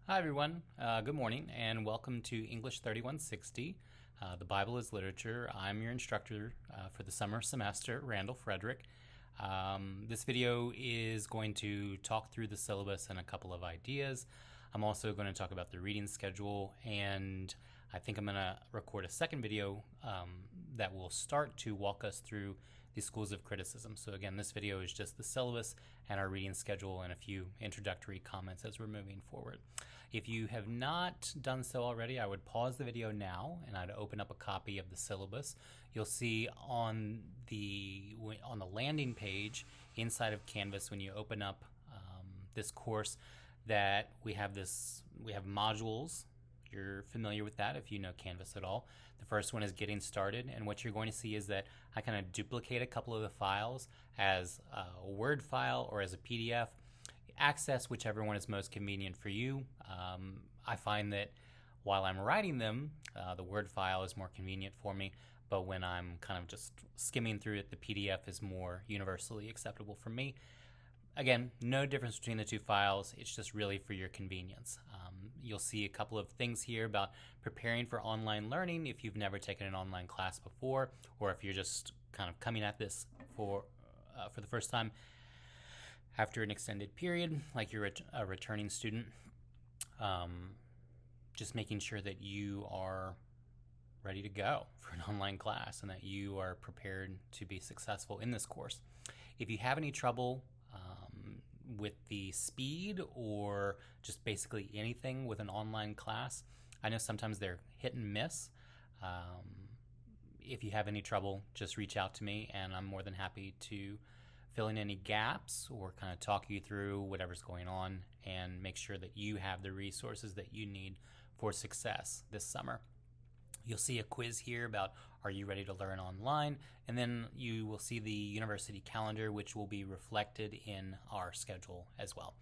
Hi, everyone. Good morning, and welcome to English 3160. The Bible is Literature. I'm your instructor for the summer semester, Randall Frederick. This video is going to talk through the syllabus and a couple of ideas. I'm also going to talk about the reading schedule, and I think I'm going to record a second video that will start to walk us through the schools of criticism. So again, this video is just the syllabus and our reading schedule and a few introductory comments as we're moving forward. If you have not done so already, I would pause the video now and I'd open up a copy of the syllabus. You'll see on the landing page inside of Canvas when you open up this course that we have modules. You're familiar with that if you know Canvas at all. The first one is getting started, and what you're going to see is that I kind of duplicate a couple of the files as a Word file or as a PDF. Access whichever one is most convenient for you. I find that while I'm writing them, the Word file is more convenient for me, but when I'm kind of just skimming through it, the PDF is more universally acceptable for me. Again, no difference between the two files. It's just really for your convenience. You'll see a couple of things here about preparing for online learning if you've never taken an online class before, or if you're just kind of coming at this for the first time after an extended period, like you're a returning student. Just making sure that you are ready to go for an online class and that you are prepared to be successful in this course. If you have any trouble with the speed or just basically anything with an online class, I know sometimes they're hit and miss. If you have any trouble, just reach out to me and I'm more than happy to fill in any gaps or kind of talk you through whatever's going on and make sure that you have the resources that you need for success this summer. You'll see a quiz here about are you ready to learn online, and then you will see the university calendar, which will be reflected in our schedule as well.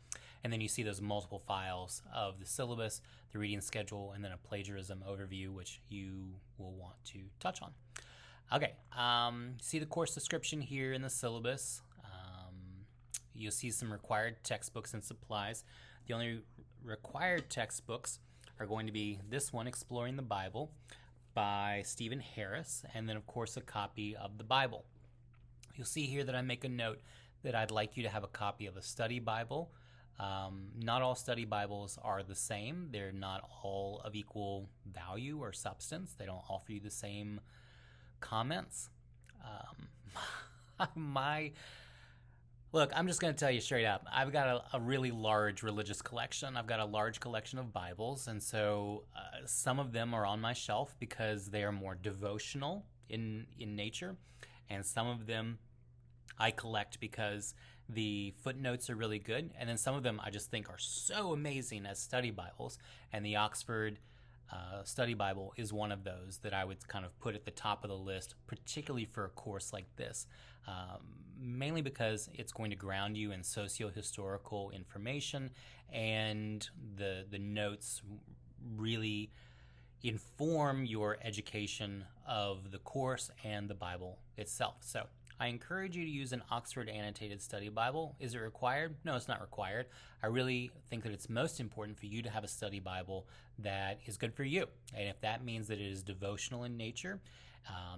And then you see those multiple files of the syllabus, the reading schedule, and then a plagiarism overview, which you will want to touch on. Okay, see the course description here in the syllabus. You'll see some required textbooks and supplies. The only required textbooks are going to be this one, Exploring the Bible, by Stephen Harris, and then of course a copy of the Bible. You'll see here that I make a note that I'd like you to have a copy of a study Bible. Not all study Bibles are the same. They're not all of equal value or substance. They don't offer you the same comments. Look, I'm just going to tell you straight up. I've got a really large religious collection. I've got a large collection of Bibles, and so some of them are on my shelf because they are more devotional in nature, and some of them I collect because the footnotes are really good, and then some of them I just think are so amazing as study Bibles, and the Oxford Study Bible is one of those that I would kind of put at the top of the list, particularly for a course like this. Mainly because it's going to ground you in socio-historical information, and the notes really inform your education of the course and the Bible itself. So I encourage you to use an Oxford Annotated Study Bible. Is it required? No, it's not required. I really think that it's most important for you to have a study Bible that is good for you. And if that means that it is devotional in nature,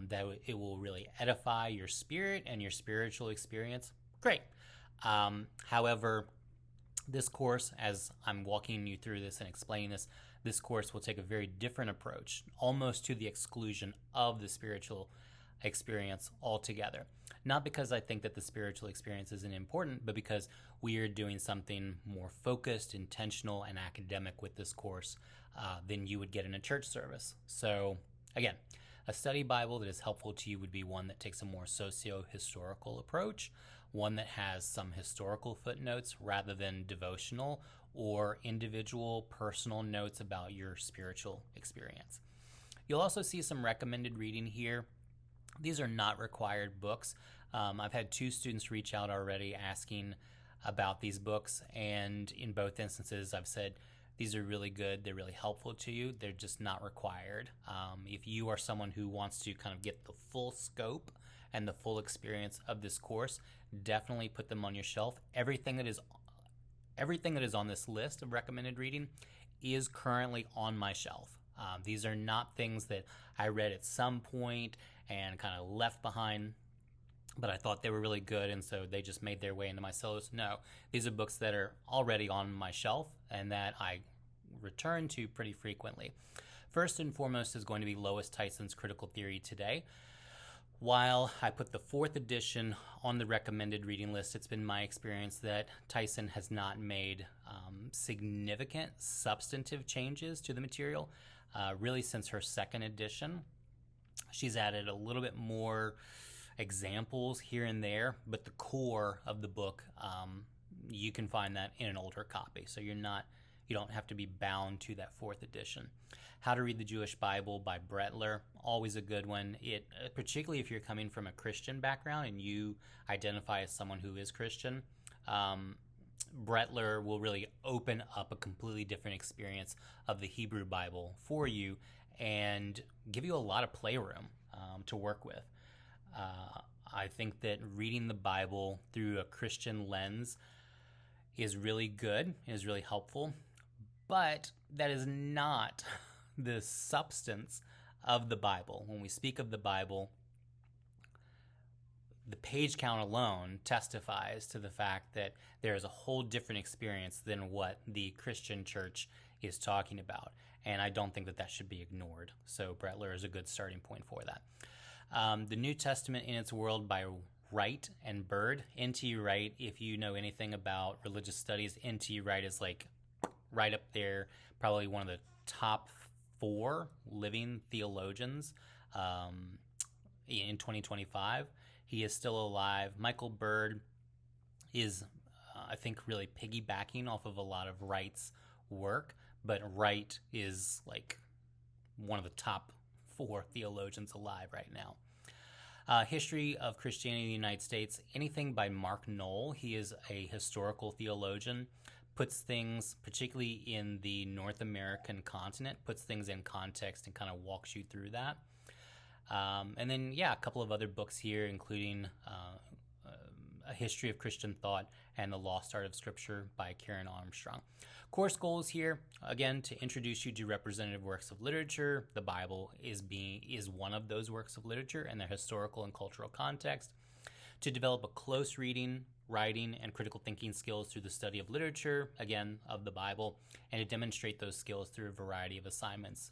that it will really edify your spirit and your spiritual experience, great. However, this course, as I'm walking you through this and explaining this course will take a very different approach, almost to the exclusion of the spiritual experience altogether. Not because I think that the spiritual experience isn't important, but because we are doing something more focused, intentional, and academic with this course than you would get in a church service. So again, a study Bible that is helpful to you would be one that takes a more socio-historical approach, one that has some historical footnotes rather than devotional or individual personal notes about your spiritual experience. You'll also see some recommended reading here. These are not required books. I've had 2 students reach out already asking about these books, and in both instances I've said, these are really good. They're really helpful to you. They're just not required. If you are someone who wants to kind of get the full scope and the full experience of this course, definitely put them on your shelf. Everything that is Everything that is on this list of recommended reading is currently on my shelf. These are not things that I read at some point and kind of left behind, but I thought they were really good, and so they just made their way into my syllabus. No, these are books that are already on my shelf and that I return to pretty frequently. First and foremost is going to be Lois Tyson's Critical Theory Today. While I put the 4th edition on the recommended reading list, it's been my experience that Tyson has not made significant substantive changes to the material really since her 2nd edition. She's added a little bit more examples here and there, but the core of the book, you can find that in an older copy, so you don't have to be bound to that 4th edition. How to Read the Jewish Bible by Brettler, always a good one. It particularly if you're coming from a Christian background and you identify as someone who is Christian, Brettler will really open up a completely different experience of the Hebrew Bible for you and give you a lot of playroom to work with. I think that reading the Bible through a Christian lens is really good, is really helpful, but that is not the substance of the Bible. When we speak of the Bible, the page count alone testifies to the fact that there is a whole different experience than what the Christian church is talking about, and I don't think that that should be ignored. So Brettler is a good starting point for that. The New Testament in Its World by Wright and Bird. N.T. Wright, if you know anything about religious studies, N.T. Wright is like right up there, probably one of the top 4 living theologians in 2025. He is still alive. Michael Bird is, I think, really piggybacking off of a lot of Wright's work, but Wright is like one of the top 4 theologians alive right now. History of Christianity in the United States, anything by Mark Knoll. He is a historical theologian, puts things, particularly in the North American continent, puts things in context and kind of walks you through that. And then, a couple of other books here, including A History of Christian Thought and The Lost Art of Scripture by Karen Armstrong. Course goals here, again, to introduce you to representative works of literature. The Bible is one of those works of literature in their historical and cultural context. To develop a close reading, writing, and critical thinking skills through the study of literature, again, of the Bible, and to demonstrate those skills through a variety of assignments.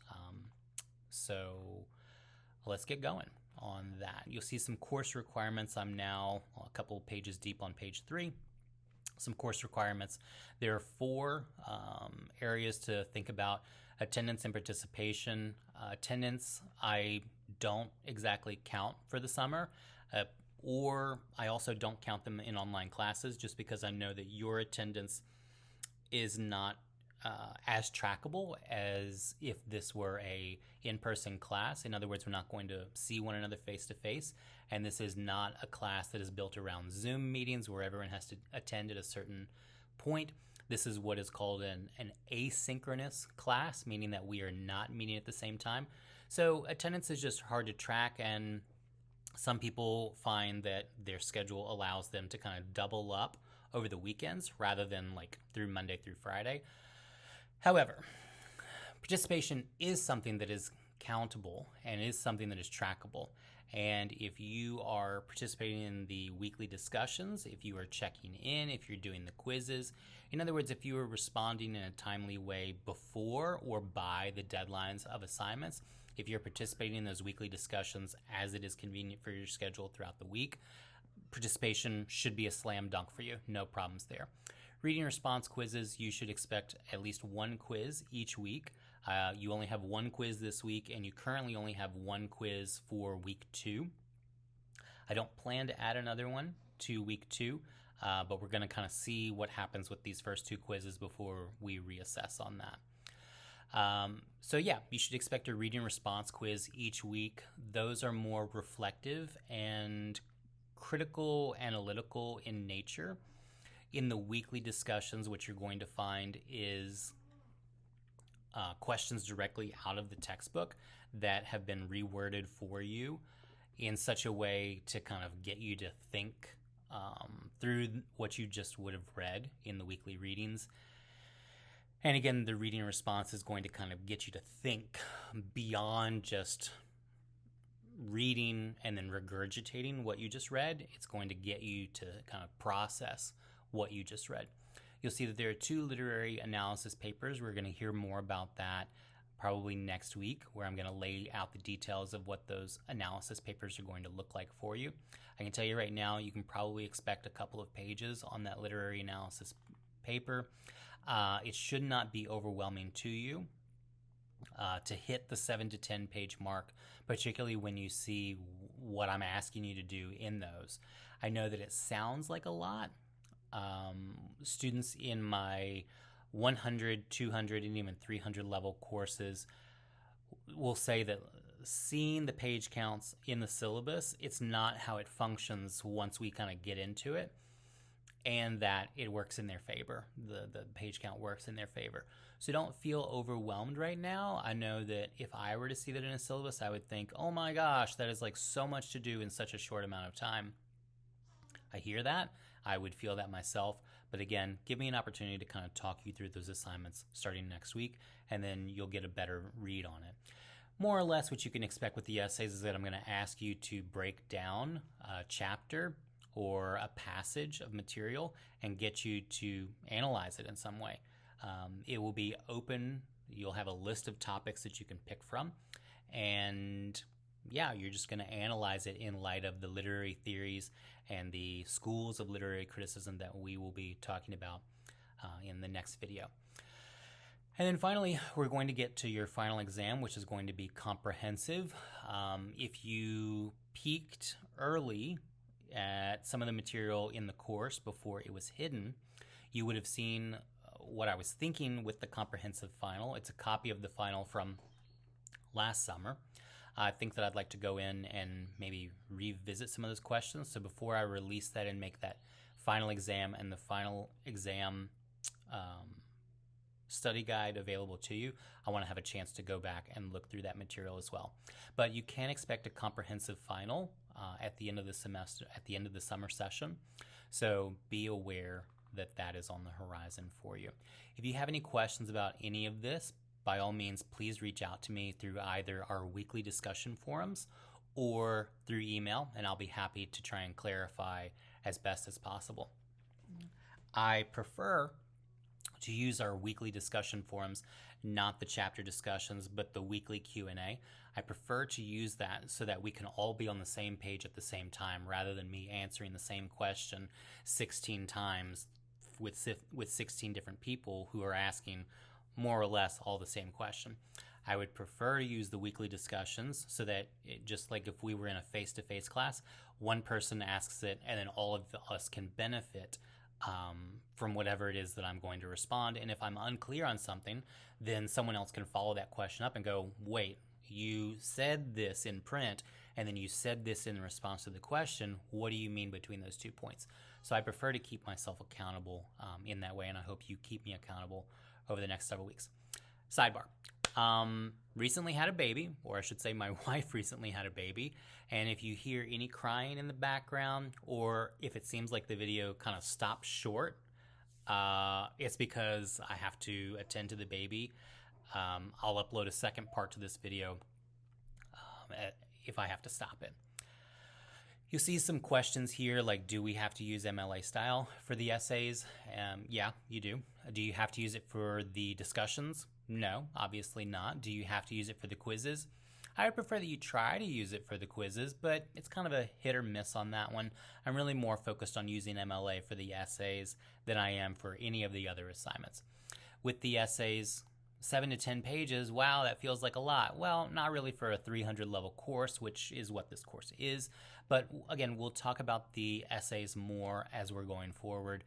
So let's get going on that. You'll see some course requirements. I'm now a couple of pages deep on page 3. Some course requirements. There are 4 areas to think about: attendance and participation. Attendance, I don't exactly count for the summer, or I also don't count them in online classes, just because I know that your attendance is not as trackable as if this were a in-person class. In other words, we're not going to see one another face-to-face, and this is not a class that is built around Zoom meetings where everyone has to attend at a certain point. This is what is called an asynchronous class, meaning that we are not meeting at the same time. So attendance is just hard to track, and some people find that their schedule allows them to kind of double up over the weekends rather than like through Monday through Friday. However, participation is something that is countable and is something that is trackable. And if you are participating in the weekly discussions, if you are checking in, if you're doing the quizzes, in other words, if you are responding in a timely way before or by the deadlines of assignments, if you're participating in those weekly discussions as it is convenient for your schedule throughout the week, participation should be a slam dunk for you. No problems there. Reading response quizzes, you should expect at least 1 quiz each week. You only have 1 quiz this week, and you currently only have 1 quiz for week 2. I don't plan to add another one to week 2, but we're going to kind of see what happens with these first 2 quizzes before we reassess on that. You should expect a reading response quiz each week. Those are more reflective and critical, analytical in nature. In the weekly discussions, what you're going to find is questions directly out of the textbook that have been reworded for you in such a way to kind of get you to think through what you just would have read in the weekly readings. And again, the reading response is going to kind of get you to think beyond just reading and then regurgitating what you just read. It's going to get you to kind of process what you just read. You'll see that there are 2 literary analysis papers. We're going to hear more about that probably next week, where I'm going to lay out the details of what those analysis papers are going to look like for you. I can tell you right now, you can probably expect a couple of pages on that literary analysis paper. It should not be overwhelming to you to hit the 7 to 10 page mark, particularly when you see what I'm asking you to do in those. I know that it sounds like a lot. Students in my 100, 200, and even 300 level courses will say that seeing the page counts in the syllabus, it's not how it functions once we kind of get into it, and that it works in their favor. The page count works in their favor. So don't feel overwhelmed right now. I know that if I were to see that in a syllabus, I would think, oh my gosh, that is like so much to do in such a short amount of time. I hear that. I would feel that myself. But again, give me an opportunity to kind of talk you through those assignments starting next week, and then you'll get a better read on it. More or less what you can expect with the essays is that I'm going to ask you to break down a chapter or a passage of material and get you to analyze it in some way. It will be open. You'll have a list of topics that you can pick from. And yeah, you're just going to analyze it in light of the literary theories and the schools of literary criticism that we will be talking about in the next video. And then finally, we're going to get to your final exam, which is going to be comprehensive. If you peeked early at some of the material in the course before it was hidden, you would have seen what I was thinking with the comprehensive final. It's a copy of the final from last summer. I think that I'd like to go in and maybe revisit some of those questions. So before I release that and make that final exam and the final exam study guide available to you, I want to have a chance to go back and look through that material as well. But you can expect a comprehensive final at the end of the semester, at the end of the summer session. So be aware that that is on the horizon for you. If you have any questions about any of this, by all means, please reach out to me through either our weekly discussion forums or through email, and I'll be happy to try and clarify as best as possible. I prefer to use our weekly discussion forums, not the chapter discussions, but the weekly Q&A. I prefer to use that so that we can all be on the same page at the same time, rather than me answering the same question 16 times with 16 different people who are asking more or less all the same question. I would prefer to use the weekly discussions so that just like if we were in a face-to-face class, one person asks it and then all of us can benefit from whatever it is that I'm going to respond. And if I'm unclear on something, then someone else can follow that question up and go, wait, you said this in print and then you said this in response to the question. What do you mean between those 2 points? So I prefer to keep myself accountable in that way, and I hope you keep me accountable over the next several weeks. Sidebar. Recently had a baby, or I should say my wife recently had a baby, and if you hear any crying in the background, or if it seems like the video kind of stops short, it's because I have to attend to the baby. I'll upload a second part to this video if I have to stop it. You'll see some questions here like, do we have to use MLA style for the essays? Yeah, you do. Do you have to use it for the discussions? No, obviously not. Do you have to use it for the quizzes? I would prefer that you try to use it for the quizzes, but it's kind of a hit or miss on that one. I'm really more focused on using MLA for the essays than I am for any of the other assignments. With the essays, 7 to 10 pages, wow, that feels like a lot. Well, not really for a 300 level course, which is what this course is. But again, we'll talk about the essays more as we're going forward.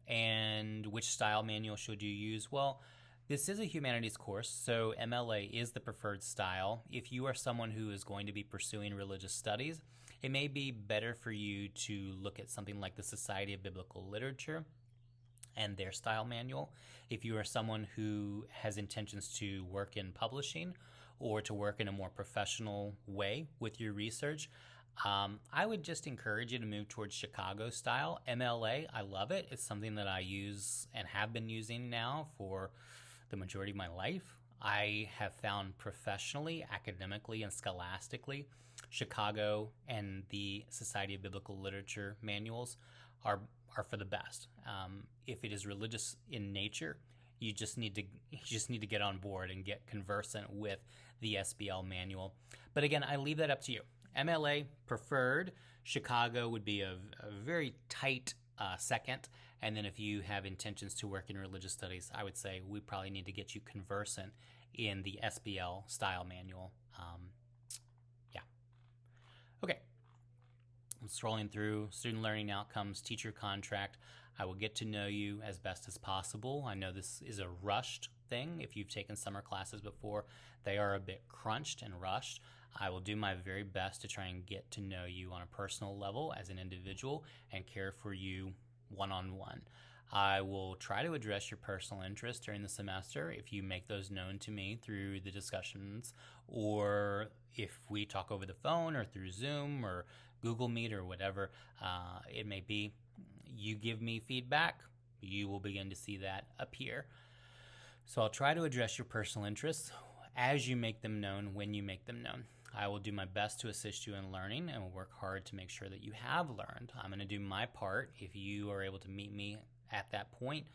And which style manual should you use? Well, this is a humanities course, so MLA is the preferred style. If you are someone who is going to be pursuing religious studies, it may be better for you to look at something like the Society of Biblical Literature and their style manual. If you are someone who has intentions to work in publishing or to work in a more professional way with your research, I would just encourage you to move towards Chicago style. MLA, I love it. It's something that I use and have been using now for the majority of my life. I have found professionally, academically, and scholastically, Chicago and the Society of Biblical Literature manuals are for the best. If it is religious in nature, you just need to get on board and get conversant with the SBL manual. But again, I leave that up to you. MLA preferred. Chicago would be a very tight second. And then if you have intentions to work in religious studies, I would say we probably need to get you conversant in the SBL style manual. Yeah. Okay. I'm scrolling through student learning outcomes, teacher contract. I will get to know you as best as possible. I know this is a rushed thing. If you've taken summer classes before, they are a bit crunched and rushed. I will do my very best to try and get to know you on a personal level as an individual and care for you one-on-one. I will try to address your personal interests during the semester if you make those known to me through the discussions, or if we talk over the phone or through Zoom or Google Meet or whatever it may be. You give me feedback, you will begin to see that appear. So I'll try to address your personal interests as you make them known, when you make them known. I will do my best to assist you in learning and will work hard to make sure that you have learned. I'm going to do my part. If you are able to meet me at that point,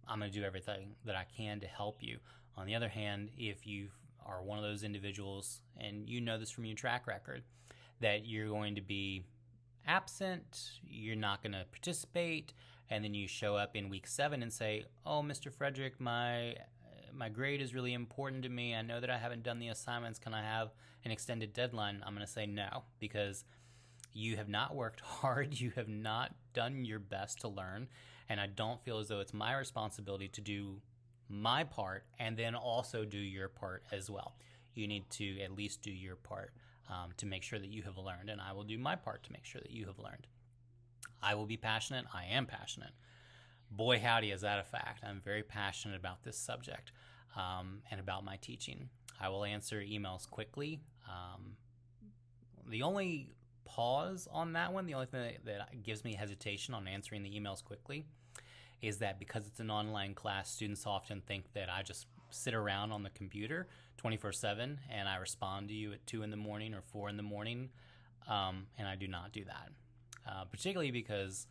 I'm going to do everything that I can to help you. On the other hand, if you are one of those individuals, and you know this from your track record, that you're going to be absent, you're not going to participate, and then you show up in week 7 and say, oh, Mr. Frederick, my grade is really important to me. I know that I haven't done the assignments. Can I have an extended deadline? I'm going to say no, because you have not worked hard. You have not done your best to learn. And I don't feel as though it's my responsibility to do my part and then also do your part as well. You need to at least do your part to make sure that you have learned, and I will do my part to make sure that you have learned. I will be passionate. I am passionate. Boy, howdy, is that a fact. I'm very passionate about this subject and about my teaching. I will answer emails quickly. The only pause on that one, the only thing that gives me hesitation on answering the emails quickly is that because it's an online class, students often think that I just sit around on the computer 24/7 and I respond to you at 2 in the morning or 4 in the morning, and I do not do that. Particularly because,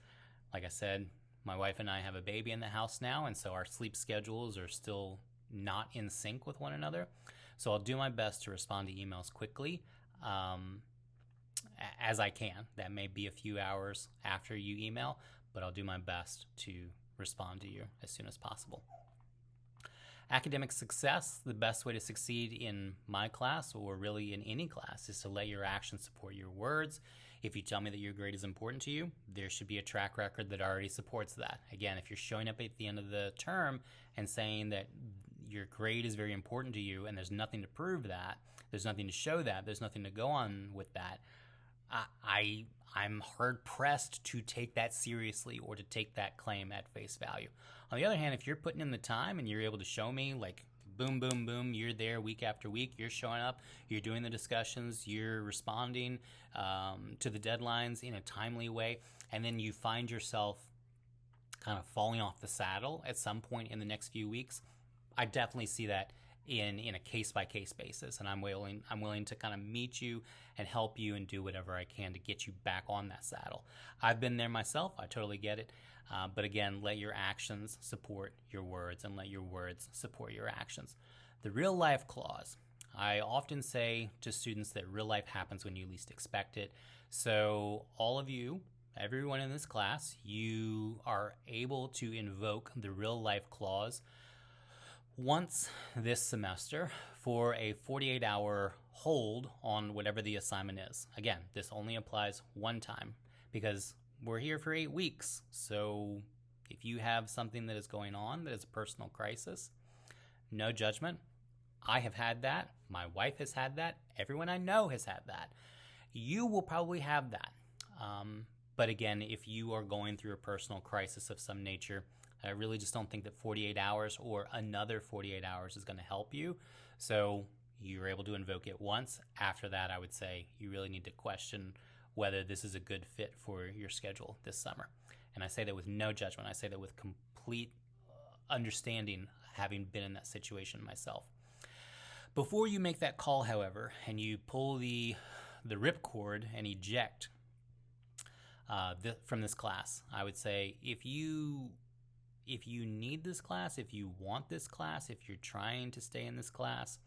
like I said, my wife and I have a baby in the house now, and so our sleep schedules are still not in sync with one another. So I'll do my best to respond to emails quickly as I can. That may be a few hours after you email, but I'll do my best to respond to you as soon as possible. Academic success, the best way to succeed in my class, or really in any class, is to let your actions support your words. If you tell me that your grade is important to you, there should be a track record that already supports that. Again, if you're showing up at the end of the term and saying that your grade is very important to you and there's nothing to prove that, there's nothing to show that, there's nothing to go on with that, I'm hard-pressed to take that seriously or to take that claim at face value. On the other hand, if you're putting in the time and you're able to show me, like, boom, boom, boom, you're there week after week, you're showing up, you're doing the discussions, you're responding to the deadlines in a timely way, and then you find yourself kind of falling off the saddle at some point in the next few weeks, I definitely see that in a case-by-case basis, and I'm willing to kind of meet you and help you and do whatever I can to get you back on that saddle. I've been there myself. I totally get it. But again, let your actions support your words and let your words support your actions. The real life clause. I often say to students that real life happens when you least expect it. So all of you, everyone in this class, you are able to invoke the real life clause once this semester for a 48-hour hold on whatever the assignment is. Again, this only applies one time because we're here for 8 weeks. So if you have something that is going on that is a personal crisis, no judgment. I have had that. My wife has had that. Everyone I know has had that. You will probably have that. But again, if you are going through a personal crisis of some nature, I really just don't think that 48 hours or another 48 hours is going to help you. So you're able to invoke it once. After that, I would say you really need to question whether this is a good fit for your schedule this summer. And I say that with no judgment. I say that with complete understanding, having been in that situation myself. Before you make that call, however, and you pull the ripcord and eject from this class, I would say if you need this class, if you want this class, if you're trying to stay in this class,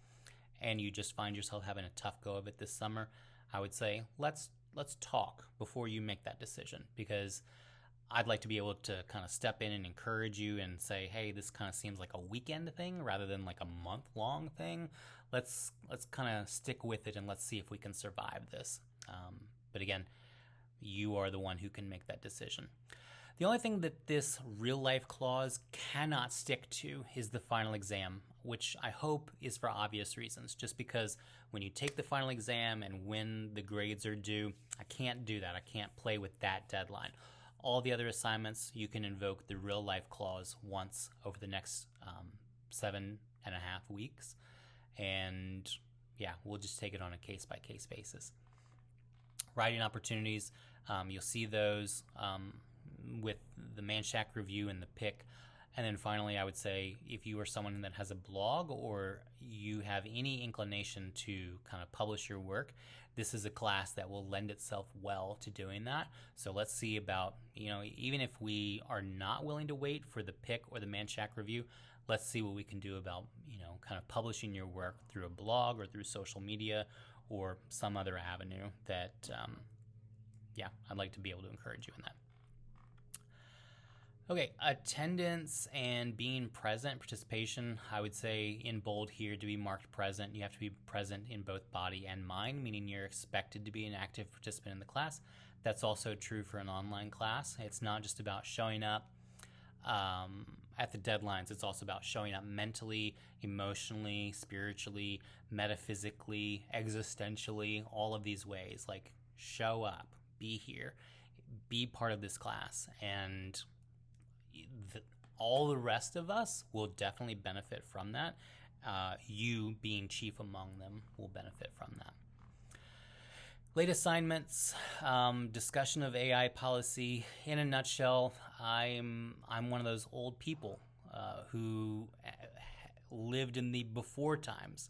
and you just find yourself having a tough go of it this summer, I would say let's talk before you make that decision, because I'd like to be able to kind of step in and encourage you and say, hey, this kind of seems like a weekend thing rather than like a month-long thing. Let's kind of stick with it and let's see if we can survive this. But again, you are the one who can make that decision. The only thing that this real-life clause cannot stick to is the final exam, which I hope is for obvious reasons. Just because when you take the final exam and when the grades are due, I can't do that. I can't play with that deadline. All the other assignments, you can invoke the real-life clause once over the next 7.5 weeks. And yeah, we'll just take it on a case-by-case basis. Writing opportunities, you'll see those with the Manshack review and the pick. And then finally, I would say if you are someone that has a blog or you have any inclination to kind of publish your work, this is a class that will lend itself well to doing that. So let's see about, even if we are not willing to wait for the pick or the Manshack review, let's see what we can do about, kind of publishing your work through a blog or through social media or some other avenue that, I'd like to be able to encourage you in that. Okay, attendance and being present, participation, I would say in bold here to be marked present. You have to be present in both body and mind, meaning you're expected to be an active participant in the class. That's also true for an online class. It's not just about showing up at the deadlines. It's also about showing up mentally, emotionally, spiritually, metaphysically, existentially, all of these ways. Like, show up, be here, be part of this class, and all the rest of us will definitely benefit from that. You being chief among them will benefit from that. Late assignments, discussion of AI policy. In a nutshell, I'm one of those old people who lived in the before times.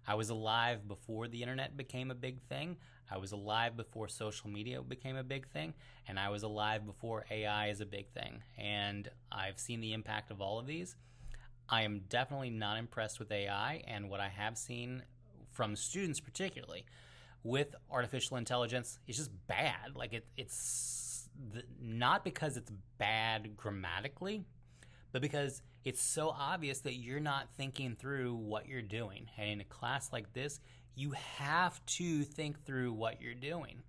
I was alive before the internet became a big thing. I was alive before social media became a big thing, and I was alive before AI is a big thing. And I've seen the impact of all of these. I am definitely not impressed with AI, and what I have seen from students particularly with artificial intelligence is just bad. Like it's not because it's bad grammatically, but because it's so obvious that you're not thinking through what you're doing. And in a class like this, you have to think through what you're doing.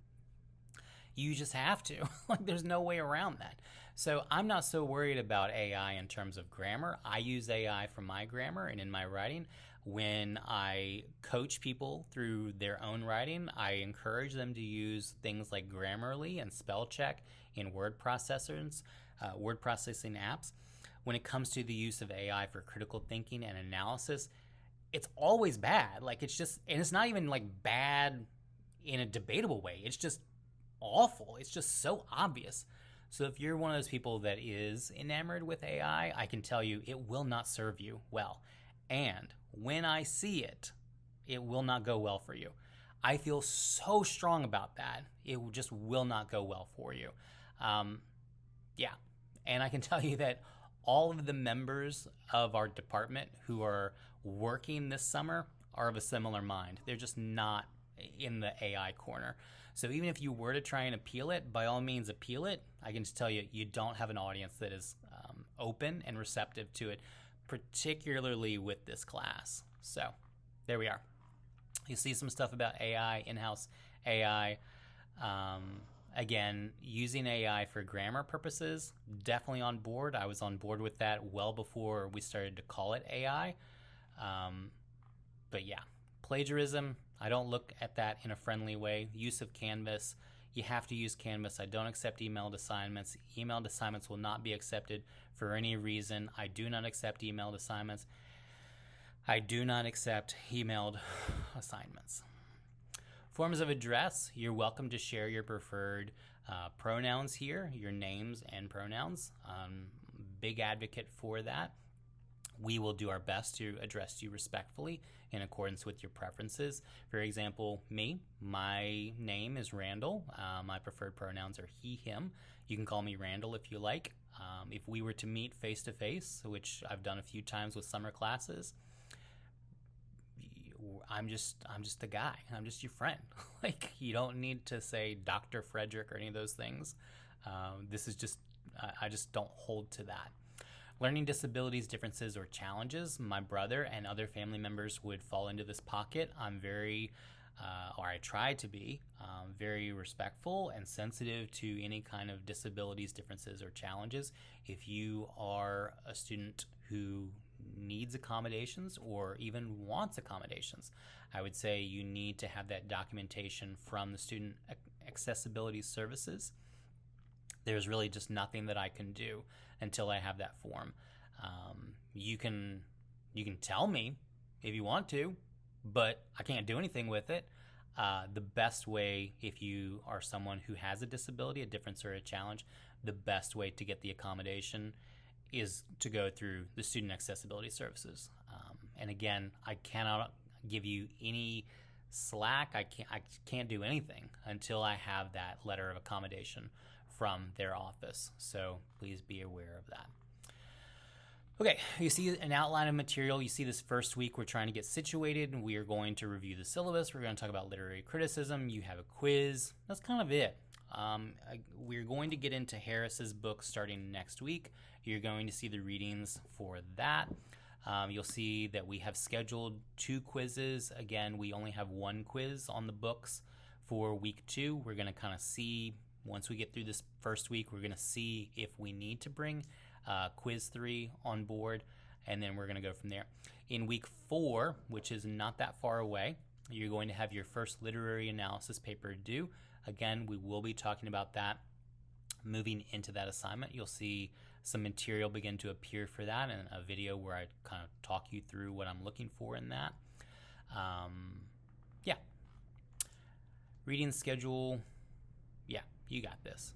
You just have to. Like, there's no way around that. So I'm not so worried about AI in terms of grammar. I use AI for my grammar and in my writing. When I coach people through their own writing, I encourage them to use things like Grammarly and spell check in word processing apps. When it comes to the use of AI for critical thinking and analysis, it's always bad. Like, it's just, and it's not even like bad in a debatable way. It's just awful. It's just so obvious. So if you're one of those people that is enamored with AI, I can tell you it will not serve you well. And when I see it, it will not go well for you. I feel so strong about that. It just will not go well for you. And I can tell you that all of the members of our department who are working this summer are of a similar mind. They're just not in the AI corner. So even if you were to try and appeal it, by all means appeal it. I can just tell you, you don't have an audience that is open and receptive to it, particularly with this class. So there we are. You see some stuff about AI, in-house AI. Again, using AI for grammar purposes, definitely on board. I was on board with that well before we started to call it AI. But yeah, plagiarism, I don't look at that in a friendly way. Use of Canvas, you have to use Canvas. I don't accept emailed assignments. Emailed assignments will not be accepted for any reason. I do not accept emailed assignments. I do not accept emailed assignments. Forms of address, you're welcome to share your preferred pronouns here, your names and pronouns. Big advocate for that. We will do our best to address you respectfully in accordance with your preferences. For example, my name is Randall. My preferred pronouns are he, him. You can call me Randall if you like. If we were to meet face to face, which I've done a few times with summer classes, I'm just a guy. I'm just your friend. Like, you don't need to say Dr. Frederick or any of those things. This is just, I just don't hold to that. Learning disabilities, differences, or challenges. My brother and other family members would fall into this pocket. I'm very, or I try to be, very respectful and sensitive to any kind of disabilities, differences, or challenges. If you are a student who needs accommodations or even wants accommodations, I would say you need to have that documentation from the Student Accessibility Services. There's really just nothing that I can do until I have that form. You can tell me if you want to, but I can't do anything with it. The best way, if you are someone who has a disability, a difference, or a challenge, the best way to get the accommodation is to go through the Student Accessibility Services. And again, I cannot give you any slack. I can't do anything until I have that letter of accommodation from their office. So please be aware of that. Okay, you see an outline of material. You see this first week we're trying to get situated, and we are going to review the syllabus. We're going to talk about literary criticism. You have a quiz. That's kind of it. We're going to get into Harris's book starting next week. You're going to see the readings for that. You'll see that we have scheduled 2 quizzes. Again, we only have 1 quiz on the books for week 2. We're going to kind of see, once we get through this first week, we're going to see if we need to bring quiz 3 on board, and then we're going to go from there. In week 4, which is not that far away, you're going to have your first literary analysis paper due. Again, we will be talking about that moving into that assignment. You'll see some material begin to appear for that, and a video where I kind of talk you through what I'm looking for in that. Yeah. Reading schedule. Yeah, you got this.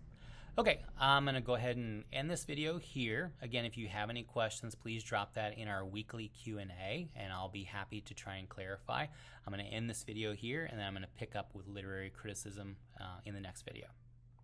Okay, I'm going to go ahead and end this video here. Again, if you have any questions, please drop that in our weekly Q&A, and I'll be happy to try and clarify. I'm going to end this video here, and then I'm going to pick up with literary criticism in the next video.